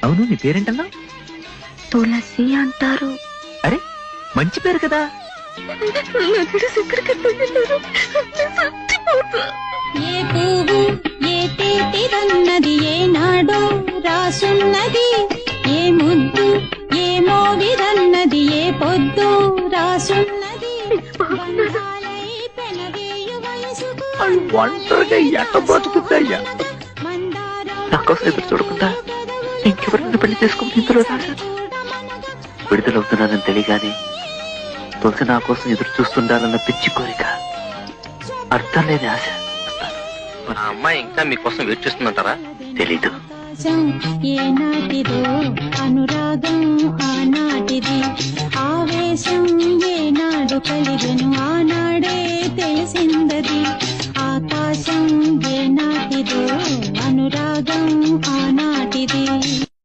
అవును, నీ పేరేంటన్నా? తులసి అంటారు. అరే, మంచి పేరు కదా. ఏ పువ్వు ఏ తేటిదన్నది ఏనాడో రాసున్నది, ఏ ముద్దు ఏ మోవిదన్నది ఏ పొద్దు రాసున్నది. బంధాలై పెనవేయు వయసుకు ఒంటరిగా ఎట్ట బతుకుతాయ్యా? నా కోసం ఎదురు చూడకుండా ఇంకెవరిని పెళ్లి చేసుకుని ఇందులో రాశాను. విడుదలవుతున్నానని తెలియగానే తులసి నా కోసం ఎదురు చూస్తుండాలన్న పిచ్చి కోరిక, అర్థం లేని ఆశ. ఆ అమ్మాయి ఇంకా మీకోసం వెయిట్ చేస్తుందంటారా? తెలీదు. ఏనాటిదో అనురాగం ఆనాటిది, ఆవేశం ఏనాడు కలిగను ఆనాడే తెలిసిందది.